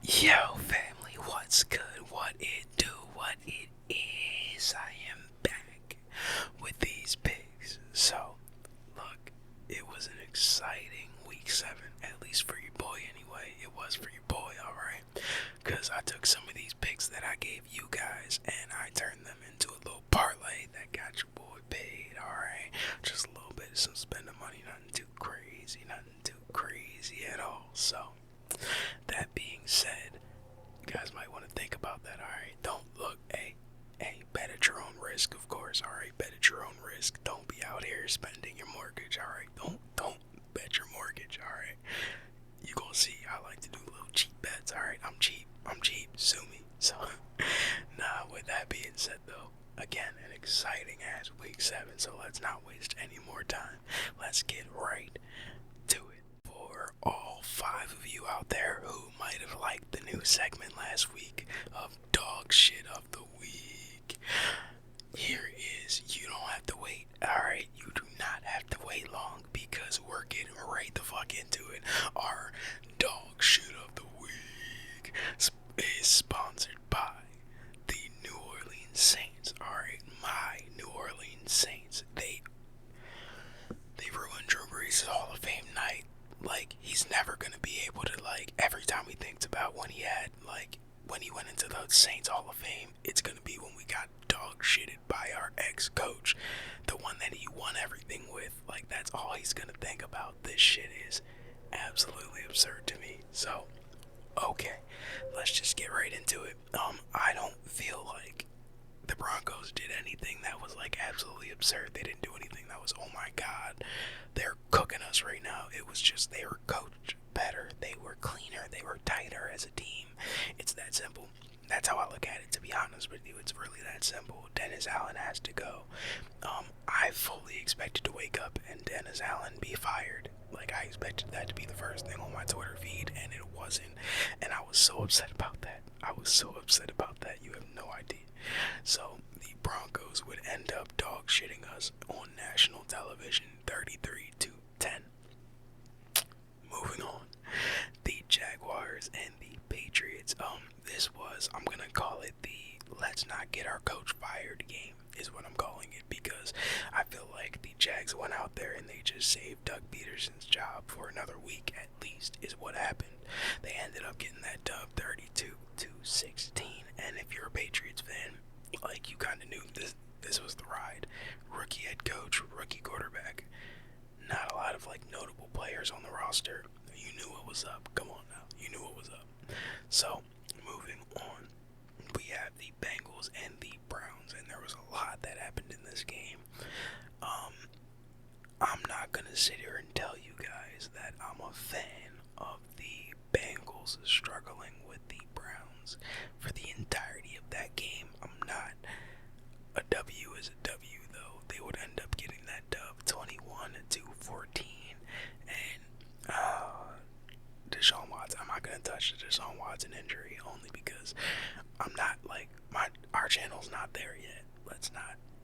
Yo, family, what's good? What it do? What it is? I am back with these picks. So, look, it was an exciting week 7, at least for your boy anyway. It was for your boy, alright? Because I took some of these picks that I gave you guys and I turned them into a little parlay that got your boy paid, alright? Just a little bit of some spending money, nothing too crazy at all. So, that being said, you guys might want to think about that, alright? Don't look, hey, bet at your own risk, of course, alright? Bet at your own risk. Don't be out here spending your mortgage, alright? Don't bet your mortgage, alright? You gonna see, I like to do little cheap bets, alright? I'm cheap, sue me. So, nah, with that being said though, again, an exciting ass week 7, so let's not waste any more time. Let's get right to it. For all 5 of you out there who might have liked the new segment last week of Dog Shit of the Week, here is, you don't have to wait, alright? You do not have to wait long because we're getting right the fuck into it. Our Dog Shit of the Week is sponsored by the New Orleans Saints, alright? My New Orleans Saints. They ruined Drew Brees' Hall of Fame night. Like, he's never gonna be able to, like, every time he thinks about when he had, like, when he went into the Saints Hall of Fame, it's gonna be when we got dog shitted by our ex-coach, the one that he won everything with. Like, that's all he's gonna think about. This shit is absolutely absurd to me. So, okay, let's just get right into it. I don't feel like the Broncos did anything that was like absolutely absurd. They didn't do anything that was, oh my god, they're cooking us right now. It was just they were coached better, they were cleaner, they were tighter as a team. It's that simple. That's how I look at it, to be honest with you. It's really that simple. Dennis Allen has to go. I fully expected to wake up and Dennis Allen be fired. Like, I expected that to be the first thing on my Twitter feed, and it wasn't. And I was so upset about that. You have no idea. So, the Broncos would end up dog shitting us on national television 33-10. Moving on. The Jaguars and the Patriots. This was, I'm gonna call it the let's not get our coach fired game, is what I'm calling it, because I feel like the Jags went out there and they just saved Doug Peterson's job for another week at least, is what happened. They ended up getting that dub 32-16, and if you're a Patriots fan, like, you kind of knew this was the ride. Rookie head coach, rookie quarterback, not a lot of like notable players on the roster. You knew what was up. Come on now, you knew what was up. So, moving on, we have the Bengals and the Browns, and there was a lot that happened in this game. I'm not gonna sit here and tell you guys that I'm a fan of the Bengals struggling with the Browns for the entirety of that game. I'm not. A W is a W, though. They would end up getting that dub 21-14, and Deshaun Watson. I'm not gonna touch the Deshaun Watson injury, only because I'm not like our channel's not there yet.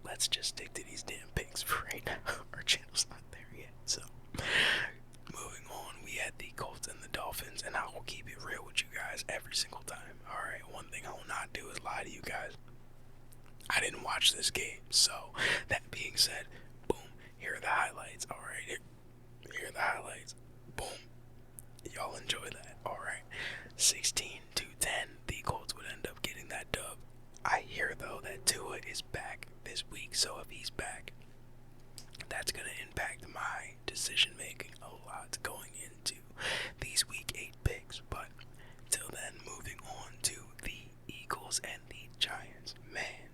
Let's just stick to these damn picks for right now. Our channel's not there yet. So, moving on, we had the Colts and the Dolphins, and I will keep it real with you guys every single time. Alright, one thing I will not do is lie to you guys. I didn't watch this game, so that being said, boom, here are the highlights. Alright, here are the highlights. Boom. Y'all enjoy that. Alright. 16-10. The Colts would end up getting that dub. I hear though that Tua is back this week, so if he's back, that's gonna impact my decision making a lot going into these week 8 picks. But till then, moving on to the Eagles and the Giants. Man,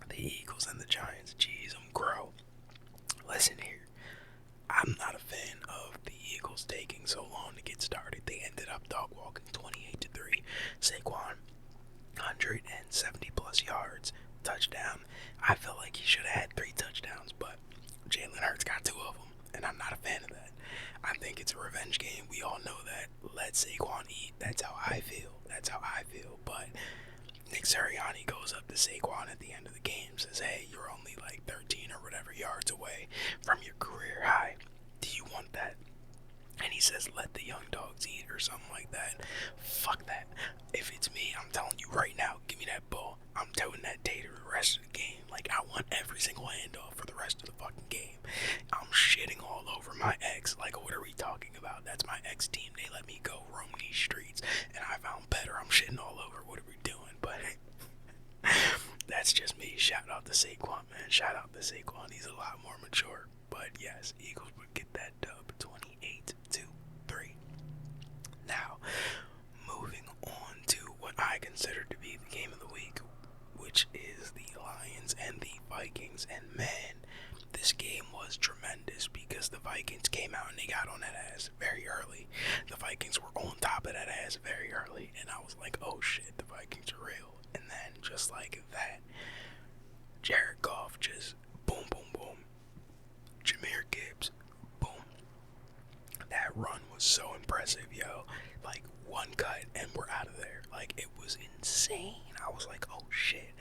the Eagles and the Giants, jeez, grow. Listen here, I'm not a fan of the Eagles taking so long to get started. They ended up dog walking 28-3. Saquon, 170 plus yards, touchdown. I felt like he should have had 3 touchdowns, but Jalen Hurts got 2 of them, and I'm not a fan of that. I think it's a revenge game. We all know that. Let Saquon eat. That's how I feel. But Nick Sirianni goes up to Saquon at the end of the game, says, hey, you're only like 13 or whatever yards away from your career high. Do you want that? says let the young dogs eat or something like that. Fuck that. If it's me, I'm telling you right now, give me that ball. I'm throwing that tater the rest of the game. Like, I want every single handoff for the rest of the fucking game. I'm shitting all over my ex. Like, what are we talking about? That's my ex team. They let me go roam these streets, and I found better. I'm shitting all over. What are we doing? But that's just me. Shout out to Saquon, man. Shout out to Saquon. He's a lot more mature. But yes, Eagles would get that dub 28-3. Now, moving on to what I consider to be the game of the week, which is the Lions and the Vikings. And man, this game was tremendous because the Vikings came out and they got on that ass very early. The Vikings were on top of that ass very early, and I was like, oh shit, the Vikings are real. And then just like that, Jared Goff just boom, boom, boom. Jahmyr Gibbs, boom. That run was so impressive, yo. Like, one cut and we're out of there. Like, it was insane. I was like, oh shit.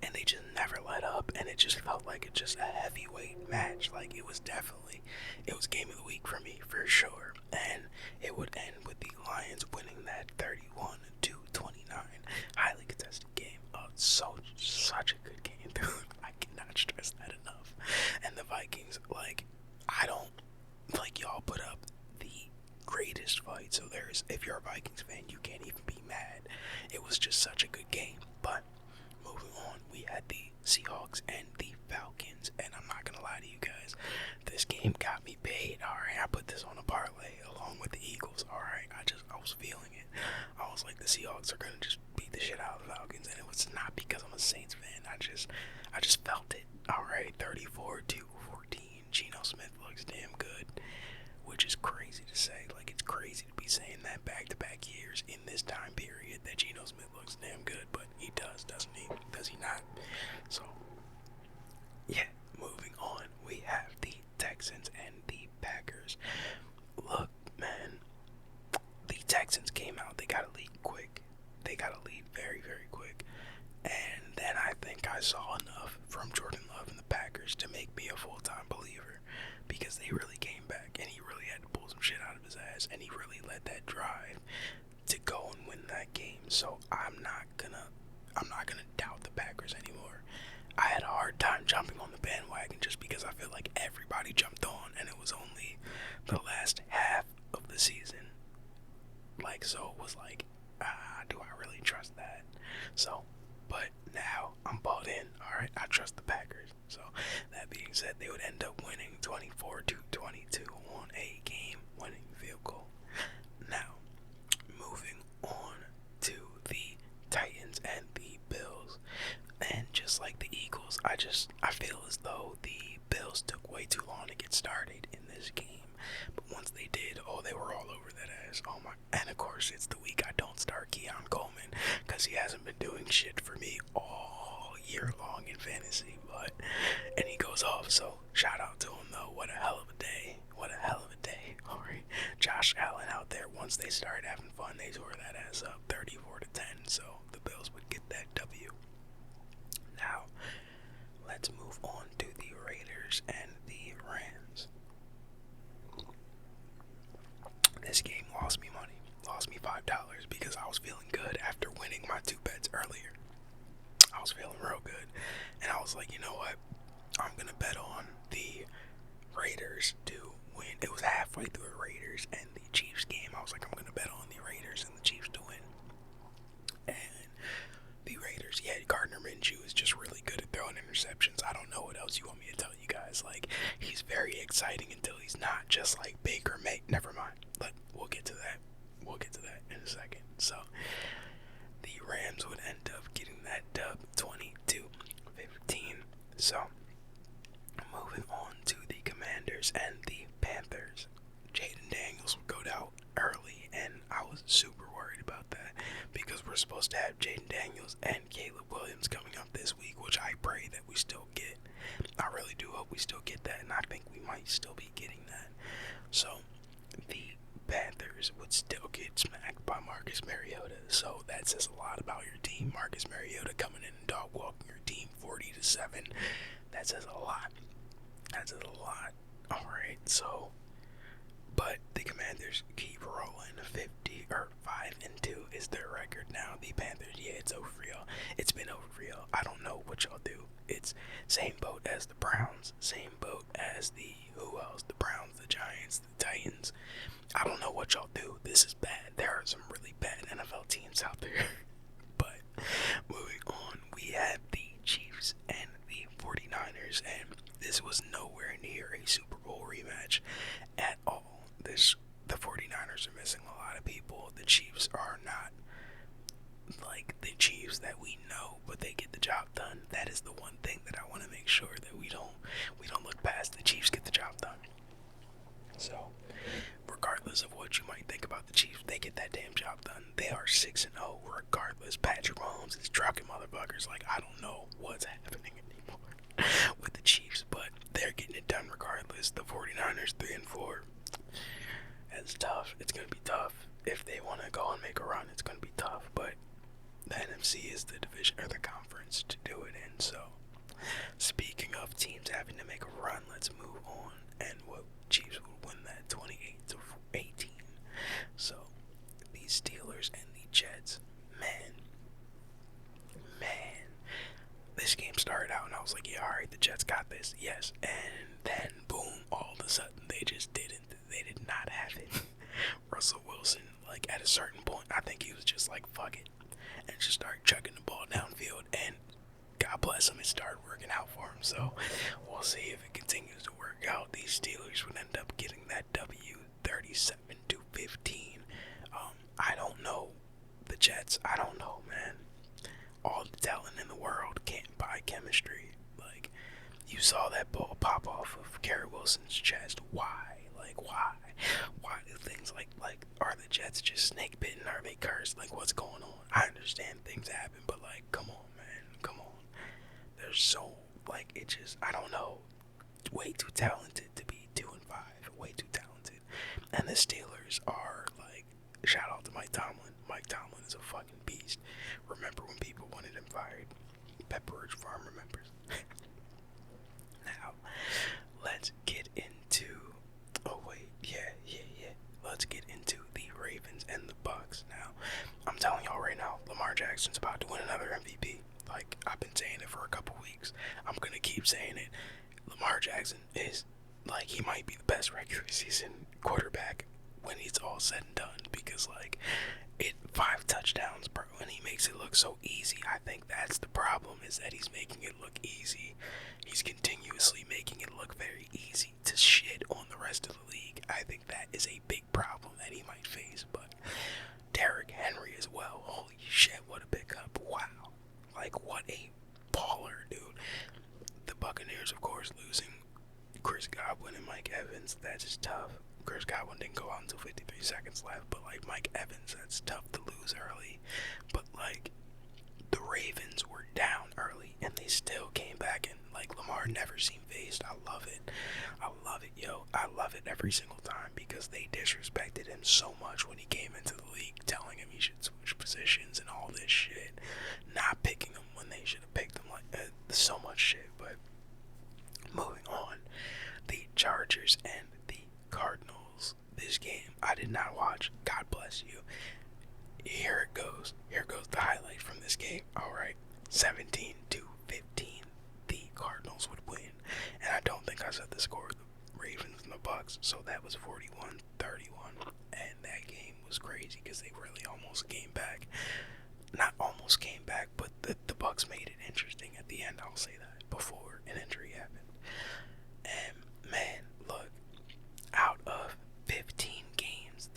And they just never let up, and it just felt like it's just a heavyweight match. Like, it was game of the week for me, for sure. And it would end with the Lions winning that 31-29. Highly contested game. Such a good game, dude. I cannot stress that enough. And the Vikings, like, I don't, like, y'all put up the greatest fight, so if you're a Vikings fan, you can't even be mad. It was just such a good game. But moving on, we had the Seahawks and the Falcons, and I'm not gonna lie to you guys, this game got me paid. Alright, I put this on a parlay along with the Eagles. Alright, I was feeling it. I was like, the Seahawks are gonna just beat the shit out of the Falcons, and it was not because I'm a Saints fan. I just felt it. Alright, 34-14. Geno Smith looks damn good, which is crazy to say. Like, it's crazy to be saying that back-to-back years in this time period that Geno Smith looks damn good, but he does, doesn't he? Does he not? So, yeah, moving on, we have the Texans and the Packers. Look, man, the Texans came out, they got a lead quick. They got a lead very, very quick. And then I think I saw enough from Jordan Love and the Packers to make me a full-time believer, because they really came back, and he really had to pull some shit out of his ass, and he really led that drive to go and win that game. So I'm not gonna doubt the Packers anymore. I had a hard time jumping on the bandwagon just because I feel like everybody jumped on, and it was only the last half of the season. Like, so it was like, do I really trust that? So, but now I'm bought in. Alright, I trust the Packers. So, that being said, they would end up winning 24-22 on a game-winning field goal. Now, moving on to the Titans and the Bills. And just like the Eagles, I feel as though the Bills took way too long to get started in this game. But once they did, they were all over that ass. Oh my, and of course, it's the week I don't start Keon Coleman, because he hasn't been doing shit for me all year long in fantasy, and he goes off, so shout out to him though. What a hell of a day. What a hell of a day. Alright, Josh Allen out there, once they started having fun, they tore that ass up 34-10, so the Bills would get that W. Now, let's move on to the Raiders and the Rams. This game lost me money. Lost me $5 because I was feeling good after winning my 2 bets earlier. I was feeling real good. And I was like, you know what? I'm going to bet on the Raiders to win. It was halfway through the Raiders and the Chiefs game. I was like, I'm going to bet on the Raiders and the Chiefs to win. And the Raiders, yeah, Gardner Minshew is just really good at throwing interceptions. I don't know what else you want me to tell you guys. Like, he's very exciting until he's not, just like Baker May. Never mind. But we'll get to that. We'll get to that in a second. So, the Rams would end up getting that dub 22-15. So, moving on to the Commanders and the Panthers. Jaden Daniels would go down early, and I was super worried about that because we're supposed to have Jaden Daniels and Caleb Williams coming up this week, which I pray that we still get. I really do hope we still get that, and I think we might still be getting that. So, the Panthers would still get smacked by Marcus Mariota, so that says a lot about your team. Marcus Mariota coming in and dog walking your team 40-7. That says a lot. That says a lot. Alright, so, but the Commanders what y'all do. This is bad. There are some really bad NFL teams out there. But moving on, we have the Chiefs and the 49ers, and this was nowhere near a Super Bowl rematch at all. The 49ers are missing a lot of people. The Chiefs are not like the Chiefs that we know, but they get the job done. That is the one thing that I want to make sure that we don't look past. The Chiefs get the job done. So, regardless of what you might think about the Chiefs, they get that damn job done. They are 6-0 regardless. Patrick Mahomes is trucking motherfuckers. Like, I don't know what's happening anymore with the Chiefs, but they're getting it done regardless. The 49ers 3-4. It's tough. It's gonna be tough. If they want to go and make a run, it's gonna be tough. But the NFC is the division or the conference to do it in. So, speaking of teams having to make a run, let's move on. And what Chiefs would win that 28-18. So, the Steelers and the Jets, man, this game started out and I was like, yeah, alright, the Jets got this, yes. And then, boom, all of a sudden, they just didn't. They did not have it. Russell Wilson, like, at a certain point, I think he was just like, fuck it, and just started chucking the ball downfield, and God bless him, it started working out for him. So we'll see if it continues to work out. These Steelers would end up getting that W 37-15. I don't know. The Jets, I don't know, man. All the talent in the world can't buy chemistry. Like, you saw that ball pop off of Garrett Wilson's chest. Why? Like, why? Why do things like are the Jets just snake bitten? Are they cursed? Like, what's going on? I understand things happen, but like, come on, man, come on. They're so, like, it just, I don't know. Way too talented to be 2-5. Way too talented. And the Steelers are like, shout out to Mike Tomlin. Mike Tomlin is a fucking beast. Remember when people wanted him fired? Pepperidge Farm remembers. Now, let's get into, oh wait, yeah. Let's get into the Ravens and the Bucks. Now, I'm telling y'all right now, Lamar Jackson's about to win another MVP. Like, I've been saying it for a couple weeks. I'm gonna keep saying it. Lamar Jackson is, like, he might be the best regular season quarterback when it's all said and done, because, like, 5 touchdowns, bro, and he makes it look so easy. I think that's the problem, is that he's making it look easy. He's continuously making it look very easy to shit on the rest of the league. I think that is a big problem that he might face. But Derrick Henry as well. Holy shit, what a pickup. Wow. Like, what a baller, dude. The Buccaneers, of course, losing Chris Godwin and Mike Evans. That's just tough. Chris Godwin didn't go out until 53 seconds left, but like Mike Evans, that's tough to lose early. But like, the Ravens were down early and they still came back, and like, Lamar never seemed phased. I love it. I love it, yo. I love it every single time, because they disrespected him so much when he came into the league, telling him he should switch positions and all this shit, not picking him when they should have picked him. Like, so much shit. But moving on, the Chargers and the Cardinals. This game I did not watch. God bless you. Here it goes. Here goes the highlight from this game. Alright. 17-15. The Cardinals would win. And I don't think I said the score of the Ravens and the Bucks. So that was 41-31. And that game was crazy, because they really almost came back. Not almost came back, but the Bucks made it interesting at the end. I'll say that, before an injury happened. And man, look, out of 15 games,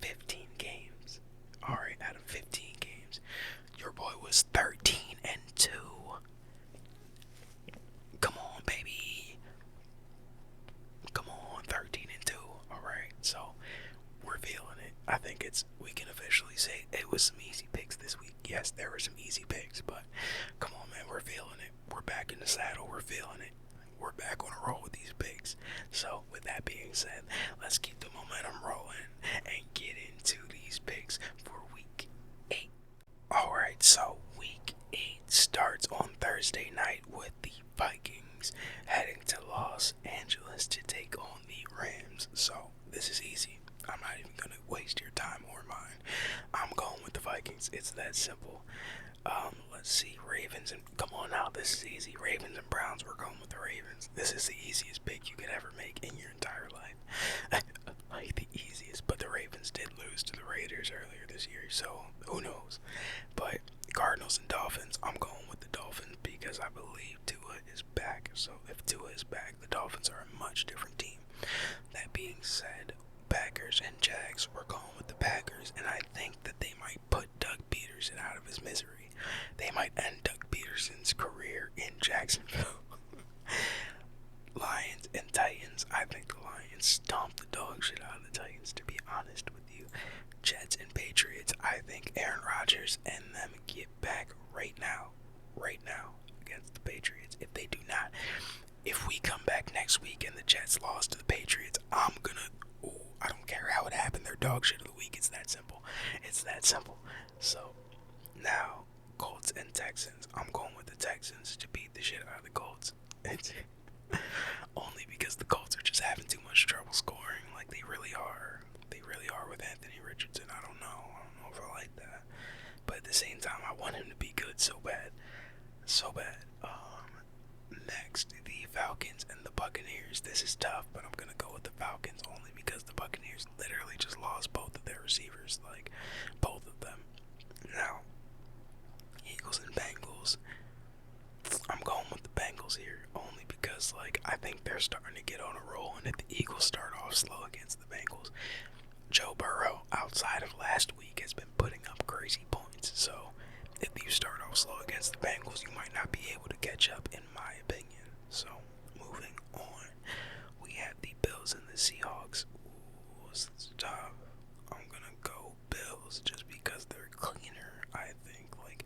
15 games, your boy was 13-2. Come on, baby. Come on, 13-2. Alright, so we're feeling it. I think we can officially say it was some easy picks this week. Yes, there were some easy picks, but come on, man, we're feeling it. We're back in the saddle. We're feeling it. We're back on a roll with these picks. So, with that being said, let's keep the momentum rolling and get into these picks for week 8. Alright, so week 8 starts on Thursday night with the Vikings heading to Los Angeles to take on the Rams. So, this is easy. I'm not even going to waste your time or mine. I'm going with the Vikings. It's that simple. Let's see, Ravens and, come on now, this is easy. Ravens and Browns, we're going with the Ravens. This is the easiest pick you could ever make in your entire life. Like, the easiest. being said, Packers and Jags, we're going with the Packers, and I think that they might put Doug Peterson out of his misery. They might end Doug Peterson's career in Jacksonville. Lions and Titans, I think the Lions stomp the dog shit out of the Titans, to be honest with you. Jets and Patriots, I think Aaron Rodgers and them get back right now against the Patriots. If they do not, if we come back next week and the Jets lost to the Patriots, I don't care how it happened, they're dog shit of the week. It's that simple. So now Colts and Texans, I'm going with the Texans to beat the shit out of the Colts. Only because the Colts are just having too much trouble scoring. Like they really are with Anthony Richardson. I don't know if I like that, but at the same time I want him to be good so bad. Next, the Falcons and the Buccaneers. This is tough, but I'm gonna go with the Falcons only because the Buccaneers literally just lost both of their receivers, like both of them. Now, Eagles and Bengals, I'm going with the Bengals here only because I think they're starting to get on a roll, and if the Eagles start off slow against the Bengals, Joe Burrow, outside of last week, has been putting up crazy points. So if you start off slow against the Bengals, you might not be able to catch up, in my opinion. So moving on, we have the Bills and the Seahawks. Ooh, this is tough. I'm gonna go Bills just because they're cleaner. I think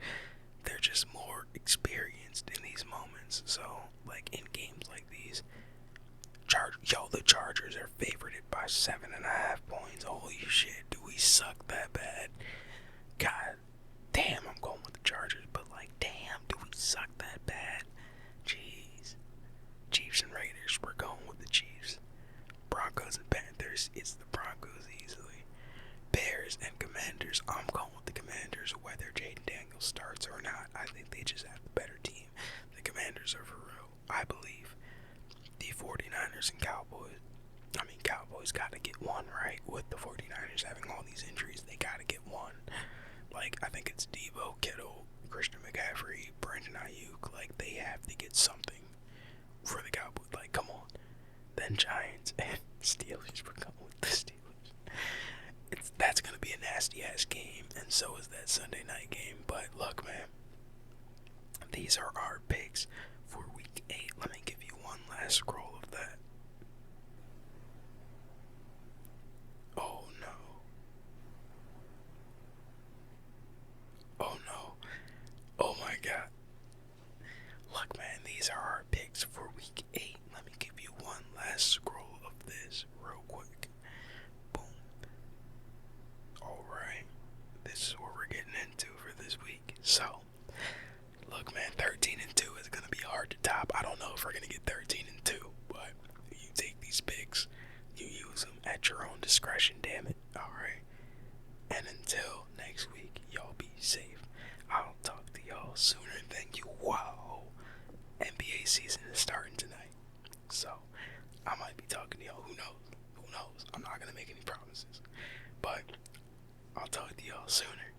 they're just more experienced in these moments. So in games like these, the Chargers are favorited by 7.5 points. Holy shit, do we suck that bad? God damn, I'm going with the Chargers, but damn, do we suck that bad? Jeez. Chiefs and Raiders, we're going with the Chiefs. Broncos and Panthers, it's the Broncos easily. Bears and Commanders, I'm going with the Commanders, whether Jaden Daniels starts or not. I think they just have the better team. The Commanders are for real, I believe. The 49ers and Cowboys. Cowboys gotta get one, right? With the 49ers having all these injuries, they gotta get one. I think it's Deebo, Kittle, Christian McCaffrey, Brandon Ayuk. They have to get something for the Cowboys. Come on. Then Giants and Steelers. We're going with the Steelers. That's gonna be a nasty ass game, and so is that Sunday night game. But look, man, these are our picks for Week 8. Let me give you one last scroll of that. Oh no. Oh my god. Look, man, these are our picks for Week 8. Let me give you one last scroll of this real quick. Boom. Alright. This is what we're getting into for this week. So, look, man, 13-2 is going to be hard to top. I don't know if we're going to get 13-2, but you take these picks, you use them at your own discretion, damn it. Alright. And until next week, y'all be safe. I'll talk to y'all sooner. Thank you. Wow. NBA season is starting tonight. So, I might be talking to y'all. Who knows? I'm not going to make any promises. But, I'll talk to y'all sooner.